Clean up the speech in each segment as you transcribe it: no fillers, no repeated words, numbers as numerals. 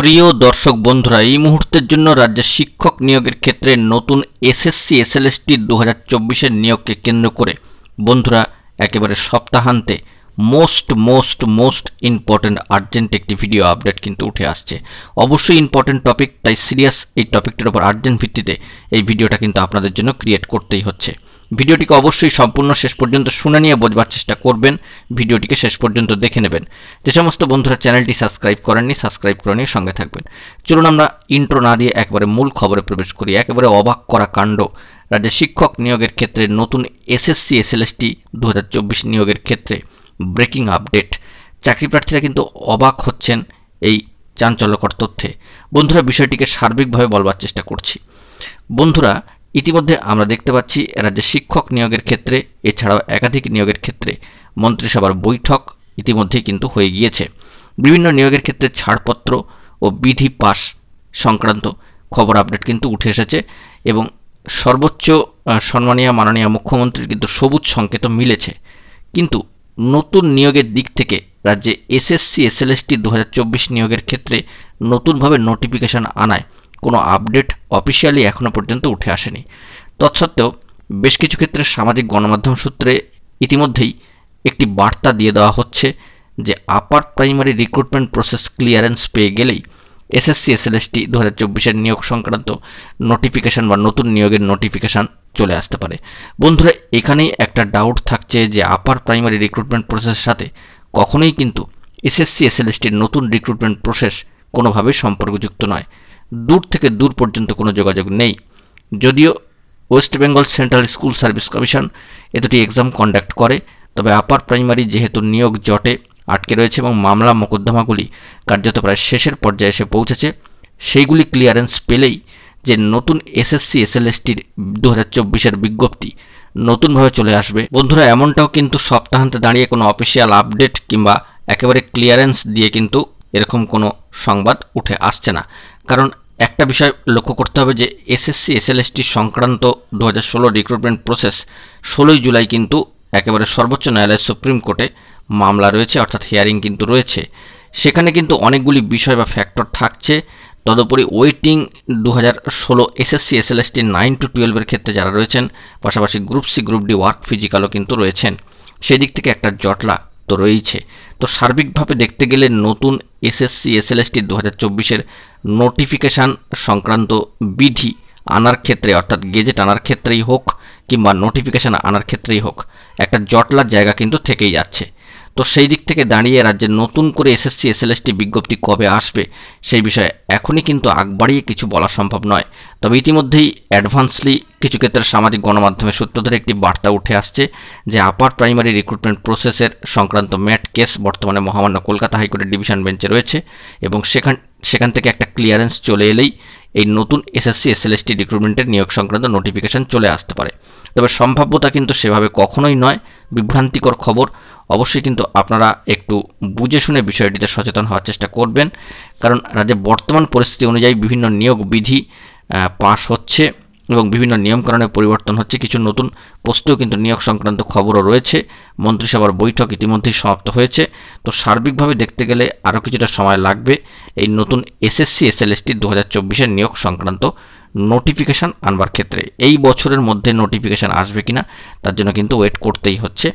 প্রিয় দর্শক বন্ধুরা, এই মুহূর্তের জন্য রাজ্যের শিক্ষক নিয়োগের ক্ষেত্রে নতুন এসএসসি এসএলএসটি 2024-এর নিয়োগকে কেন্দ্র করে বন্ধুরা একেবারে সপ্তাহান্তে মোস্ট ইম্পর্টেন্ট আর্জেন্ট একটি ভিডিও আপডেট কিন্তু উঠে আসছে। অবশ্যই ইম্পর্টেন্ট টপিক, তাই সিরিয়াস এই টপিকটির উপর আর্জেন্ট ভিত্তিতে এই ভিডিওটা কিন্তু আপনাদের জন্য ক্রিয়েট করতেই হচ্ছে। ভিডিওটিকে অবশ্যই সম্পূর্ণ শেষ পর্যন্ত শুনে নিয়ে বোঝবার চেষ্টা করবেন, ভিডিওটিকে শেষ পর্যন্ত দেখে নেবেন। যে সমস্ত বন্ধুরা চ্যানেলটি সাবস্ক্রাইব করেননি, সাবস্ক্রাইব করে নিয়ে সঙ্গে থাকবেন। চলুন আমরা ইন্ট্রো না দিয়ে একেবারে মূল খবরে প্রবেশ করি। একেবারে অবাক করা কাণ্ড, রাজ্যের শিক্ষক নিয়োগের ক্ষেত্রে নতুন এসএসসি এসএলএসটি 2024 নিয়োগের ক্ষেত্রে ব্রেকিং আপডেট। চাকরি প্রার্থীরা কিন্তু অবাক হচ্ছেন এই চাঞ্চল্যকর তথ্যে। বন্ধুরা, বিষয়টিকে সার্বিকভাবে বলবার চেষ্টা করছি। বন্ধুরা, ইতিমধ্যে আমরা দেখতে পাচ্ছি রাজ্যের শিক্ষক নিয়োগের ক্ষেত্রে এছাড়াও একাধিক নিয়োগের ক্ষেত্রে মন্ত্রিসভার বৈঠক ইতিমধ্যেই কিন্তু হয়ে গিয়েছে। বিভিন্ন নিয়োগের ক্ষেত্রে ছাড়পত্র ও বিধি পাস সংক্রান্ত খবর আপডেট কিন্তু উঠে এসেছে এবং সর্বোচ্চ সম্মানীয় মাননীয় মুখ্যমন্ত্রীর কিন্তু সবুজ সংকেত মিলেছে। কিন্তু নতুন নিয়োগের দিক থেকে রাজ্যে এসএসসি এসএলএসটি 2024 নিয়োগের ক্ষেত্রে নতুনভাবে নোটিফিকেশন আনায় কোনো আপডেট অফিসিয়ালি এখনও পর্যন্ত উঠে আসেনি। তৎসত্ত্বেও বেশ কিছু ক্ষেত্রে সামাজিক গণমাধ্যম সূত্রে ইতিমধ্যেই একটি বার্তা দিয়ে দেওয়া হচ্ছে যে upper primary recruitment process clearance পেয়ে গেলেই এসএসসি এসএলএসটি 2024-এর নিয়োগ সংক্রান্ত নোটিফিকেশান বা নতুন নিয়োগের নোটিফিকেশান চলে আসতে পারে। বন্ধুরা, এখানেই একটা ডাউট থাকছে যে আপার প্রাইমারি রিক্রুটমেন্ট প্রসেসের সাথে কখনোই কিন্তু এসএসসি এসএলএসটির নতুন রিক্রুটমেন্ট প্রসেস কোনোভাবেই সম্পর্কযুক্ত নয়। দূর থেকে দূর পর্যন্ত কোনো যোগাযোগ নেই। যদিও West Bengal central school service commission এ দুটি এক্সাম কন্ডাক্ট করে, তবে আপার প্রাইমারি যেহেতু নিয়োগ জটে আটকে রয়েছে এবং মামলা মোকদ্দমাগুলি কার্যত প্রায় শেষের পর্যায়ে এসে পৌঁছেছে, সেইগুলি ক্লিয়ারেন্স পেলেই যে নতুন এসএসসি এসএলএসটির 2024-এর বিজ্ঞপ্তি নতুনভাবে চলে আসবে। বন্ধুরা, এমনটাও কিন্তু সপ্তাহান্তে দাঁড়িয়ে কোনো অফিসিয়াল আপডেট কিংবা একেবারে ক্লিয়ারেন্স দিয়ে কিন্তু এরকম কোনো সংবাদ উঠে আসছে না। কারণ একটা বিষয় লক্ষ্য করতে হবে যে এসএসসি এসএলএসটি সংক্রান্ত 2016 রিক্রুটমেন্ট প্রসেস 16ই জুলাই কিন্তু একেবারে সর্বোচ্চ ন্যায়ালয়ের সুপ্রিম কোর্টে মামলা রয়েছে, অর্থাৎ হিয়ারিং কিন্তু রয়েছে। সেখানে কিন্তু অনেকগুলি বিষয় বা ফ্যাক্টর থাকছে। তদুপরি ওয়েটিং 2016 এসএসসি এসএলএসটি 9 to 12-এর ক্ষেত্রে যারা রয়েছেন, পাশাপাশি group C group D work ফিজিক্যালও কিন্তু রয়েছেন। সেই দিক থেকে একটা জটলা তো রয়েছে। তো সার্বিকভাবে দেখতে গেলে নতুন এসএসসি এসএলএসটি 2024-এর নোটিফিকেশান সংক্রান্ত বিধি আনার ক্ষেত্রে, অর্থাৎ গেজেট আনার ক্ষেত্রেই হোক কিংবা নোটিফিকেশান আনার ক্ষেত্রেই হোক, একটা জটলার জায়গা কিন্তু থেকেই যাচ্ছে। তো সেই দিক থেকে দাঁড়িয়ে রাজ্যের নতুন করে এসএসসি এসএলএসটি বিজ্ঞপ্তি কবে আসবে সেই বিষয়ে এখনই কিন্তু আগ বাড়িয়ে কিছু বলা সম্ভব নয়। তবে ইতিমধ্যেই অ্যাডভান্সলি কিছু ক্ষেত্রে সামাজিক গণমাধ্যমের সূত্র ধরে একটি বার্তা উঠে আসছে যে আপার প্রাইমারি রিক্রুটমেন্ট প্রসেসের সংক্রান্ত ম্যাট কেস বর্তমানে মহামান্য কলকাতা হাইকোর্টের ডিভিশন বেঞ্চে রয়েছে এবং সেখান থেকে একটা ক্লিয়ারেন্স চলে এলেই এই নতুন এসএসসি এসএলএসটি রিক্রুটমেন্টের নিয়োগ সংক্রান্ত নোটিফিকেশান চলে আসতে পারে। তবে সম্ভাব্যতা কিন্তু সেভাবে কখনোই নয়, বিভ্রান্তিকর খবর। অবশ্যই কিন্তু আপনারা একটু বুঝে শুনে বিষয়টিতে সচেতন হওয়ার চেষ্টা করবেন, কারণ রাজ্যের বর্তমান পরিস্থিতি অনুযায়ী বিভিন্ন নিয়োগ বিধি পাস হচ্ছে এবং বিভিন্ন নিয়মকানুনের পরিবর্তন হচ্ছে। কিছু নতুন পোস্টেও কিন্তু নিয়োগ সংক্রান্ত খবরও রয়েছে। মন্ত্রিসভার বৈঠক ইতিমধ্যেই সমাপ্ত হয়েছে। তো সার্বিকভাবে দেখতে গেলে আরও কিছুটা সময় লাগবে এই নতুন এসএসসি এসএলএসটি 2024-এর নিয়োগ সংক্রান্ত নোটিফিকেশান আনবার ক্ষেত্রে। এই বছরের মধ্যে নোটিফিকেশান আসবে কিনা তার জন্য কিন্তু ওয়েট করতেই হচ্ছে।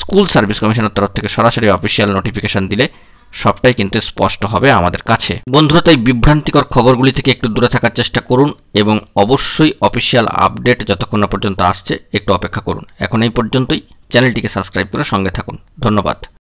স্কুল সার্ভিস কমিশনের তরফ থেকে সরাসরি অফিসিয়াল নোটিফিকেশান দিলে সবটাই কিন্তু স্পষ্ট হবে আমাদের কাছে। বন্ধুরা, তাই বিভ্রান্তিকর খবরগুলি থেকে একটু দূরে থাকার চেষ্টা করুন এবং অবশ্যই অফিসিয়াল আপডেট যতক্ষণ না পর্যন্ত আসছে একটু অপেক্ষা করুন। এখন এই পর্যন্তই। চ্যানেলটিকে সাবস্ক্রাইব করে সঙ্গে থাকুন। ধন্যবাদ।